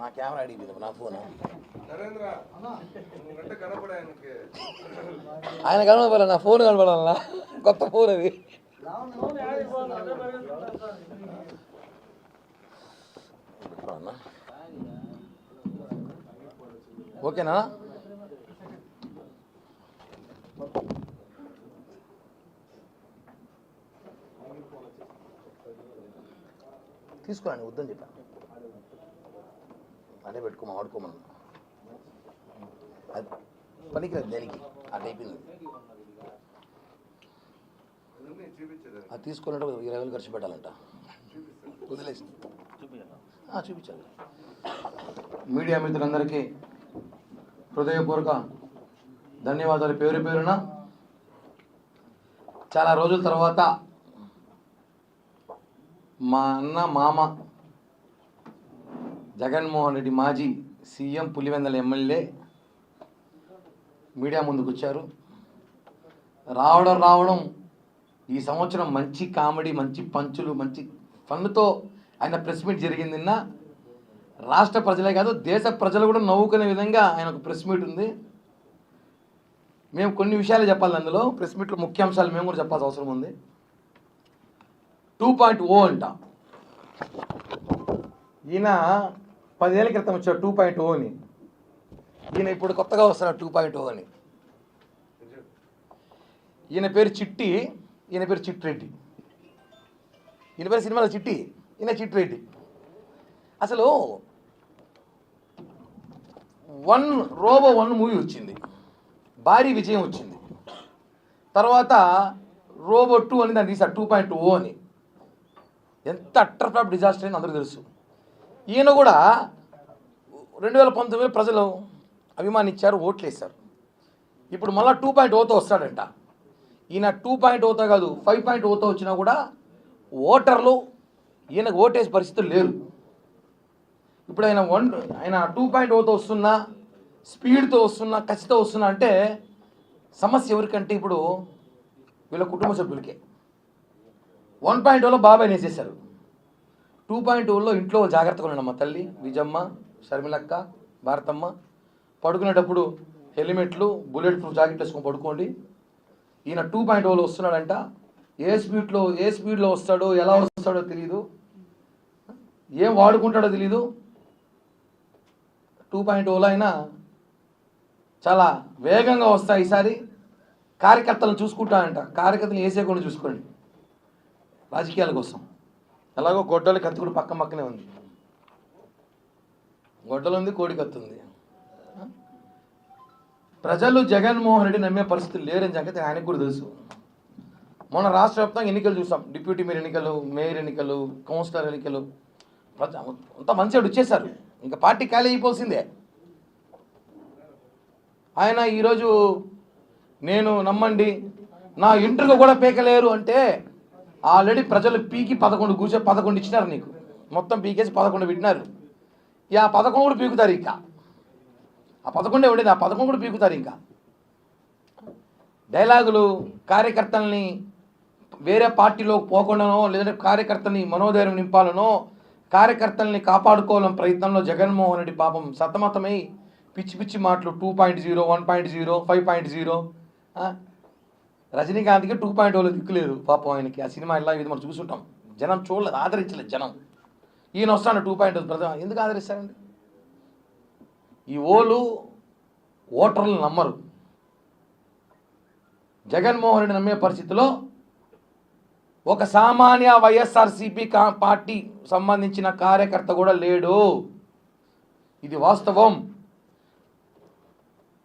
నా కెమెరా అడిగి నా ఫోన్ ఆయన కనపడాలి, నా ఫోన్ కనపడాలన్నా, కొత్త ఫోన్ అది. ఓకేనా? తీసుకోండి, వద్దని చెప్పా, అదే పెట్టుకోమా, ఆడుకోమన్నా, అది పనికిరాదు దేనికి, అది అయిపోయింది. అది తీసుకున్నట్టు 20,000 ఖర్చు పెట్టాలంట, వదిలేసి చూపించాలి. మీడియా మిత్రులందరికీ హృదయపూర్వక ధన్యవాదాలు పేరు పేరున. చాలా రోజుల తర్వాత మా అన్న మామ జగన్మోహన్ రెడ్డి మాజీ సీఎం, పులివెందుల ఎమ్మెల్యే మీడియా ముందుకు వచ్చారు. రావడం ఈ సంవత్సరం మంచి కామెడీ, మంచి పంచులు, మంచి ఫన్నుతో ఆయన ప్రెస్ మీట్ జరిగింది. నిన్న రాష్ట్ర ప్రజలే కాదు, దేశ ప్రజలు కూడా నవ్వుకునే విధంగా ఆయన ఒక ప్రెస్ మీట్ ఉంది. మేము కొన్ని విషయాలు చెప్పాలి అందులో, ప్రెస్ మీట్లో ముఖ్యాంశాలు మేము కూడా చెప్పాల్సిన అవసరం ఉంది. 2.0 అంట. ఈయన 10 ఏళ్ళ క్రితం వచ్చాడు 2.0 అని, ఈయన ఇప్పుడు కొత్తగా వస్తున్నాడు 2.0 అని. ఈయన పేరు చిట్టి, ఈయన పేరు చిట్రెడ్డి. ఈయన పేరు సినిమాలో చిట్టి, ఈయన చిట్రెడ్డి. అసలు రోబో 1 మూవీ వచ్చింది, భారీ విజయం వచ్చింది. తర్వాత రోబో 2 అని దాన్ని తీశారు 2.0 అని. ఎంత అట్టర్ ఫ్లాప్ డిజాస్టర్ అని అందరూ తెలుసు. ఈయన కూడా 2019 ప్రజలు అభిమానించారు, ఓట్లు వేశారు. ఇప్పుడు మళ్ళీ 2.0తో వస్తాడంట. ఈయన 2.0తో కాదు 5.0తో వచ్చినా కూడా ఓటర్లు ఈయనకు ఓటేసే పరిస్థితులు లేరు. ఇప్పుడు ఆయన 2.0తో వస్తున్నా, స్పీడ్తో వస్తున్నా, కసితో వస్తున్నా అంటే సమస్య ఎవరికంటే ఇప్పుడు వీళ్ళ కుటుంబ సభ్యులకే. 1.0లో బాబాయ్ వేసేశారు, 2.0లో ఇంట్లో జాగ్రత్తగా ఉండమ్మా తల్లి, విజమ్మ, షర్మిలక్క, భారతమ్మ, పడుకునేటప్పుడు హెల్మెట్లు, బుల్లెట్ ప్రూఫ్ జాకెట్లు వేసుకొని పడుకోండి. ఈయన 2.0లో వస్తున్నాడంట. ఏ స్పీడ్లో వస్తాడో, ఎలా వస్తాడో తెలియదు, ఏం వాడుకుంటాడో తెలీదు. 2.0లో అయినా చాలా వేగంగా వస్తాయి. ఈసారి కార్యకర్తలను చూసుకుంటానంట. కార్యకర్తలు వేసేయకుండా చూసుకోండి రాజకీయాల కోసం. ఎలాగో గొడ్డలి కత్తి కూడా పక్కనే ఉంది, గొడ్డలు ఉంది, కోడి కత్తి ఉంది. ప్రజలు జగన్మోహన్ రెడ్డి నమ్మే పరిస్థితులు లేరని సంగతి ఆయనకు కూడా తెలుసు. మొన్న రాష్ట్ర వ్యాప్తంగా ఎన్నికలు చూసాం, డిప్యూటీ మేయర్ ఎన్నికలు, మేయర్ ఎన్నికలు, కౌన్సిలర్ ఎన్నికలు, అంతా మంచిగా వచ్చేసారు. ఇంకా పార్టీ ఖాళీ అయిపోవాల్సిందే. ఆయన ఈరోజు నేను నమ్మండి నా ఇంటర్వ్యూ కూడా పీకలేరు అంటే, ఆల్రెడీ ప్రజలు పీకి 11 ఇచ్చినారు నీకు, మొత్తం పీకేసి 11 పెట్టినారు. ఆ 11 కూడా పీకుతారు. ఇంకా ఆ 11 ఉండేది, ఆ 11 కూడా పీకుతారు. ఇంకా డైలాగులు కార్యకర్తల్ని వేరే పార్టీలో పోకుండానో, లేదంటే కార్యకర్తల్ని మనోధైర్యం నింపాలనో, కార్యకర్తల్ని కాపాడుకోవాలని ప్రయత్నంలో జగన్మోహన్ రెడ్డి పాపం సతమతమై పిచ్చి మాటలు 2.0, 1.0, 5.0. రజనీకాంత్కి 2.0లో దిక్కులేదు పాపం ఆయనకి. ఆ సినిమా ఇలా ఇది మనం చూసుంటాం, జనం చూడలేదు, ఆదరించలేదు జనం. ఈయన వస్తాడు 2.0 ప్రధాన. ఎందుకు ఆదరిస్తారండి? ఈ ఓటర్లు నమ్మరు. జగన్మోహన్ రెడ్డి నమ్మే పరిస్థితిలో ఒక సామాన్య వైఎస్ఆర్సీపీ పార్టీ సంబంధించిన కార్యకర్త కూడా లేడు. ఇది వాస్తవం.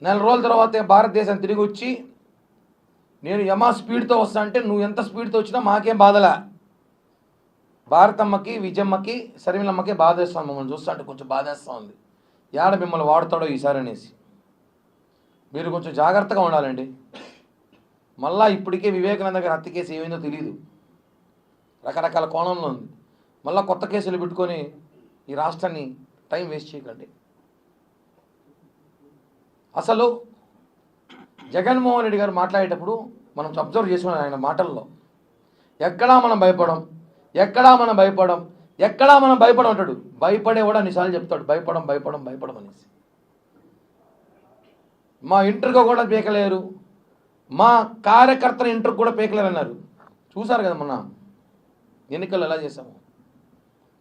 నెల రోజుల తర్వాతే భారతదేశం తిరిగి వచ్చి నేను యమా స్పీడ్తో వస్తా అంటే, నువ్వు ఎంత స్పీడ్తో వచ్చినా మాకేం బాధలే. భారతమ్మకి, విజయమ్మకి, శర్మిలమ్మకి బాధేస్తాను. మమ్మల్ని చూస్తా అంటే కొంచెం బాధేస్తూ ఉంది. ఏడ మిమ్మల్ని వాడుతాడో ఈసారి అనేసి. మీరు కొంచెం జాగ్రత్తగా ఉండాలండి. మళ్ళా ఇప్పటికే వివేకానంద గారి హత్య కేసు ఏమైందో తెలియదు, రకరకాల కోణంలో ఉంది. మళ్ళీ కొత్త కేసులు పెట్టుకొని ఈ రాష్ట్రాన్ని టైం వేస్ట్ చేయకండి. అసలు జగన్మోహన్ రెడ్డి గారు మాట్లాడేటప్పుడు మనం అబ్జర్వ్ చేసుకున్నాం ఆయన మాటల్లో, ఎక్కడా మనం భయపడం, ఎక్కడా మనం భయపడం అంటాడు. భయపడే కూడా అన్నిసార్లు చెప్తాడు భయపడం అనేసి. మా ఇంటర్గా కూడా పీకలేరు, మా కార్యకర్తల ఇంటర్కి కూడా పీకలేరు అన్నారు. చూసారు కదా మొన్న ఎన్నికలు ఎలా చేసాము.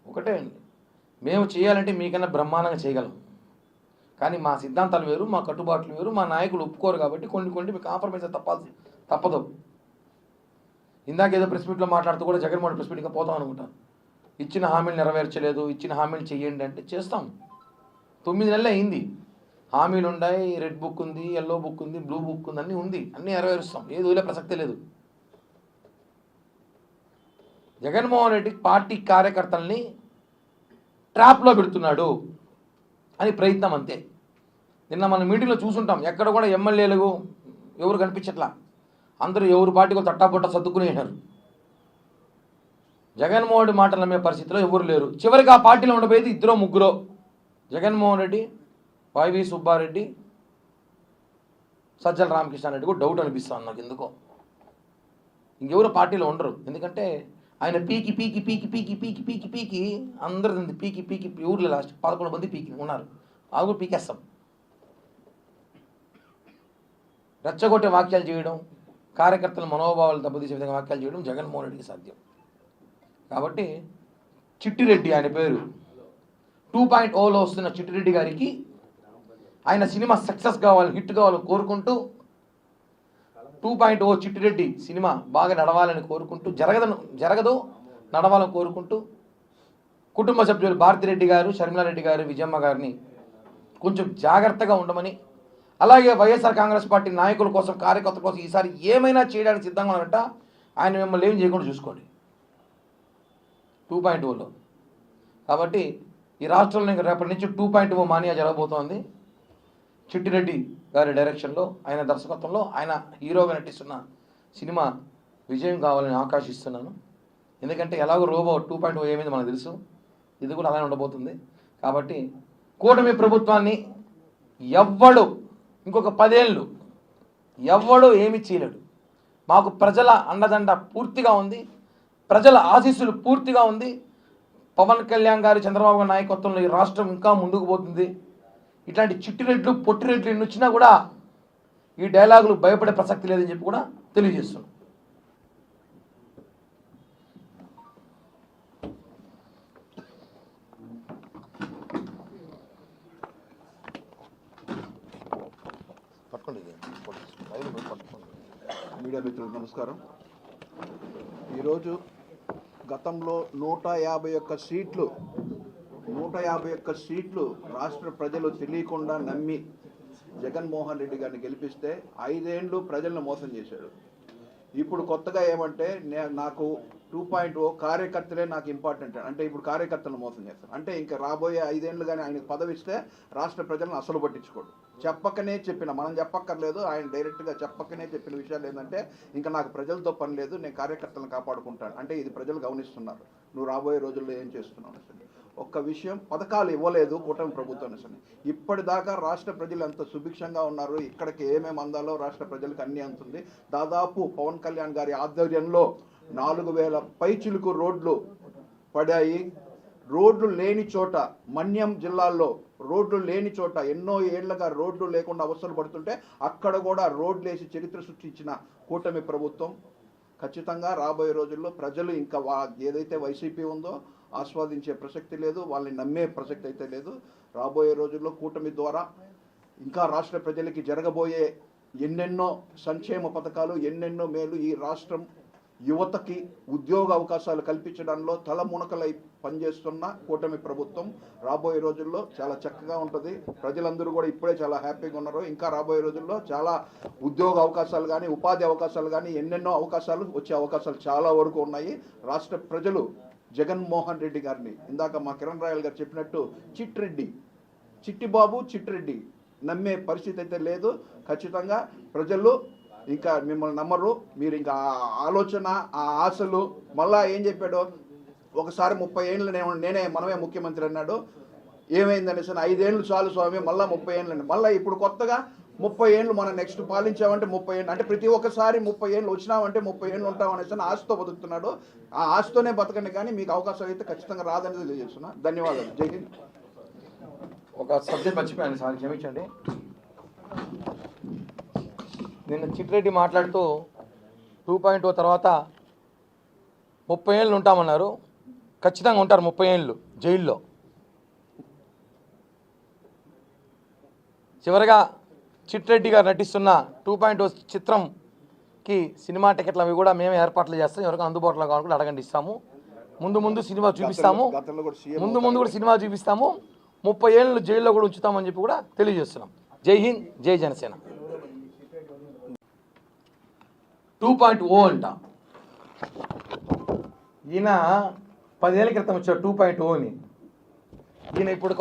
ఒకటే అండి, మేము చేయాలంటే మీకన్నా బ్రహ్మాండంగా చేయగలం, కానీ మా సిద్ధాంతాలు వేరు, మా కట్టుబాట్లు వేరు, మా నాయకులు ఒప్పుకోరు కాబట్టి కొన్ని మీకు కాంప్రమైజ్ తప్పదు. ఇందాక ఏదో ప్రెస్ మీట్లో మాట్లాడుతూ కూడా జగన్మోహన్ ప్రెస్ మీట్గా పోతాం అనుకుంటాను. ఇచ్చిన హామీలు నెరవేర్చలేదు, ఇచ్చిన హామీలు చెయ్యండి అంటే చేస్తాం. 9 నెలలు అయింది, హామీలు ఉన్నాయి, రెడ్ బుక్ ఉంది, ఎల్లో బుక్ ఉంది, బ్లూ బుక్ ఉంది, అన్నీ ఉంది, అన్నీ నెరవేరుస్తాం. ఏది వదిలే ప్రసక్తే లేదు. జగన్మోహన్ రెడ్డి పార్టీ కార్యకర్తల్ని ట్రాప్లో పెడుతున్నాడు అని ప్రయత్నం అంతే. నిన్న మన మీటింగ్లో చూసుంటాం, ఎక్కడ కూడా ఎమ్మెల్యేలు ఎవరు కనిపించట్లా, అందరూ ఎవరు పార్టీకో తట్టాపొట్ట సర్దుకునేశారు. జగన్మోహన్ రెడ్డి మాటలు నమ్మే పరిస్థితిలో ఎవరు లేరు. చివరికి ఆ పార్టీలో ఉండబోయేది 2-3, జగన్మోహన్ రెడ్డి, వైవి సుబ్బారెడ్డి, సజ్జల రామకృష్ణారెడ్డి కూడా డౌట్ అనిపిస్తుంది నాకు ఎందుకో. ఇంకెవరు పార్టీలో ఉండరు, ఎందుకంటే ఆయన పీకి అందరు పీకి ఊర్లో లాస్ట్ 11 మంది పీకి ఉన్నారు, అది కూడా పీకేస్తాం. రెచ్చగొట్టే వాక్యాలు చేయడం, కార్యకర్తల మనోభావాలు దెబ్బతీసే విధంగా వాక్యాలు చేయడం జగన్మోహన్ రెడ్డికి సాధ్యం. కాబట్టి చిట్టిరెడ్డి ఆయన పేరు, 2.0లో వస్తున్న చిట్టిరెడ్డి గారికి ఆయన సినిమా సక్సెస్ కావాలని, హిట్ కావాలని కోరుకుంటూ, 2.0 చిట్టిరెడ్డి సినిమా బాగా నడవాలని కోరుకుంటూ, జరగదు నడవాలని కోరుకుంటూ, కుటుంబ సభ్యులు భారతిరెడ్డి గారు, షర్మిలారెడ్డి గారు, విజయమ్మ గారిని కొంచెం జాగ్రత్తగా ఉండమని, అలాగే వైఎస్ఆర్ కాంగ్రెస్ పార్టీ నాయకుల కోసం, కార్యకర్తల కోసం ఈసారి ఏమైనా చేయడానికి సిద్ధంగా ఉన్నట్ట ఆయన మిమ్మల్ని ఏం చేయకుండా చూసుకోండి 2.0లో. కాబట్టి ఈ రాష్ట్రంలో ఇంకా రేపటి నుంచి 2.0 మానియా జరగబోతోంది. చిట్టిరెడ్డి గారి డైరెక్షన్లో, ఆయన దర్శకత్వంలో, ఆయన హీరోగా నటిస్తున్న సినిమా విజయం కావాలని ఆకాంక్షిస్తున్నాను. ఎందుకంటే ఎలాగో రోబో 2.0 ఏమైంది మనకు తెలుసు, ఇది కూడా అలానే ఉండబోతుంది. కాబట్టి కూటమి ప్రభుత్వాన్ని ఎవ్వడు ఇంకొక 10 ఏళ్ళు ఎవ్వడు ఏమి చేయలేడు. మాకు ప్రజల అండదండ పూర్తిగా ఉంది, ప్రజల ఆశీస్సులు పూర్తిగా ఉంది. పవన్ కళ్యాణ్ గారి, చంద్రబాబు గారి నాయకత్వంలో ఈ రాష్ట్రం ఇంకా ముందుకు పోతుంది. ఇట్లాంటి చిట్టిరెడ్లు, పొట్టిరెడ్లు ఎన్ని వచ్చినా కూడా ఈ డైలాగులు భయపడే ప్రసక్తి లేదని చెప్పి కూడా తెలియజేస్తున్నాం. మీడియా మిత్రులకు నమస్కారం. ఈరోజు గతంలో 151 సీట్లు రాష్ట్ర ప్రజలు తెలియకుండా నమ్మి జగన్మోహన్ రెడ్డి గారిని గెలిపిస్తే 5 ఏళ్ళు ప్రజలను మోసం చేశాడు. ఇప్పుడు కొత్తగా ఏమంటే నాకు 2.0 కార్యకర్తలే నాకు ఇంపార్టెంట్ అంటే ఇప్పుడు కార్యకర్తలను మోసం చేస్తారు. అంటే ఇంకా రాబోయే 5 ఏళ్ళు కానీ ఆయనకు పదవి ఇస్తే రాష్ట్ర ప్రజలను అసలు పట్టించుకోడు. చెప్పకనే చెప్పిన, మనం చెప్పక్కర్లేదు, ఆయన డైరెక్ట్గా చెప్పకనే చెప్పిన విషయాలు ఏంటంటే ఇంకా నాకు ప్రజలతో పని లేదు, నేను కార్యకర్తలను కాపాడుకుంటాను. అంటే ఇది ప్రజలు గమనిస్తున్నారు, నువ్వు రాబోయే రోజుల్లో ఏం చేస్తున్నావు అసలు. ఒక్క విషయం, పథకాలు ఇవ్వలేదు కూటమి ప్రభుత్వం అసలు. ఇప్పటిదాకా రాష్ట్ర ప్రజలు ఎంత సుభిక్షంగా ఉన్నారు, ఇక్కడికి ఏమేమి అందాలో రాష్ట్ర ప్రజలకు అన్నీ అందుతుంది. దాదాపు పవన్ కళ్యాణ్ గారి ఆధ్వర్యంలో 4000 పైచిలుకు రోడ్లు పడాయి. రోడ్లు లేని చోట, మన్యం జిల్లాల్లో రోడ్లు లేని చోట ఎన్నో ఏళ్లుగా రోడ్లు లేకుండా అవస్థలు పడుతుంటే అక్కడ కూడా రోడ్లు వేసి చరిత్ర సృష్టించిన కూటమి ప్రభుత్వం. ఖచ్చితంగా రాబోయే రోజుల్లో ప్రజలు ఇంకా ఏదైతే వైసీపీ ఉందో ఆస్వాదించే ప్రసక్తి లేదు, వాళ్ళని నమ్మే ప్రసక్తి అయితే లేదు. రాబోయే రోజుల్లో కూటమి ద్వారా ఇంకా రాష్ట్ర ప్రజలకి జరగబోయే ఎన్నెన్నో సంక్షేమ పథకాలు, ఎన్నెన్నో మేలు, ఈ రాష్ట్రం యువతకి ఉద్యోగ అవకాశాలు కల్పించడంలో తలమునకలై పనిచేస్తున్న కూటమి ప్రభుత్వం రాబోయే రోజుల్లో చాలా చక్కగా ఉంటుంది. ప్రజలందరూ కూడా ఇప్పుడే చాలా హ్యాపీగా ఉన్నారు. ఇంకా రాబోయే రోజుల్లో చాలా ఉద్యోగ అవకాశాలు కానీ, ఉపాధి అవకాశాలు కానీ, ఎన్నెన్నో అవకాశాలు వచ్చే అవకాశాలు చాలా వరకు ఉన్నాయి. రాష్ట్ర ప్రజలు జగన్మోహన్ రెడ్డి గారిని, ఇందాక మా కిరణ్ రాయల్ గారు చెప్పినట్టు చిట్టిబాబు చిట్టిరెడ్డి నమ్మే పరిస్థితి అయితే లేదు. ఖచ్చితంగా ప్రజలు ఇంకా మిమ్మల్ని నమ్మరు. మీరు ఇంకా ఆలోచన, ఆ ఆశలు, మళ్ళా ఏం చెప్పాడు, ఒకసారి 30 ఏళ్ళు మనమే ముఖ్యమంత్రి అన్నాడు. ఏమైందనేసి 5 ఏళ్ళు చాలు స్వామి, మళ్ళీ 30 ఏళ్ళు. మళ్ళీ ఇప్పుడు కొత్తగా 30 ఏళ్ళు మనం నెక్స్ట్ పాలించామంటే 30 ఏళ్ళు అంటే ప్రతి ఒక్కసారి 30 ఏళ్ళు వచ్చినామంటే 30 ఏళ్ళు ఉంటామనేసి ఆశతో బతుకుతున్నాడు. ఆ ఆశతోనే బతకండి, కానీ మీకు అవకాశం అయితే ఖచ్చితంగా రాదని తెలియజేస్తున్నా. ధన్యవాదాలు. జై హింద్. ఒక సబ్జెక్ట్ మర్చిపోయాను సార్, క్షమించండి. నిన్న చిట్రెడ్డి మాట్లాడుతూ 2.0 తర్వాత 30 ఏళ్ళు ఉంటామన్నారు. ఖచ్చితంగా ఉంటారు 30 ఏళ్ళు జైల్లో. చివరిగా చిట్రెడ్డి గారు నటిస్తున్న 2.0 చిత్రంకి సినిమా టికెట్లు అవి కూడా మేమే ఏర్పాట్లు చేస్తాం. ఎవరికైనా అందుబాటులో కావాలని అడగండి, ఇస్తాము. ముందు సినిమా చూపిస్తాము, గతంలో కూడా సీఎం ముందు కూడా సినిమా చూపిస్తాము. 30 ఏళ్ళు జైల్లో కూడా ఉంచుతామని చెప్పి కూడా తెలియజేస్తున్నాం. జై హింద్, జై జనసేన. 2.0 అంట. ఈయన 10 ఏళ్ళ క్రితం వచ్చాడు 2.0 అని. ఈయన ఇప్పుడు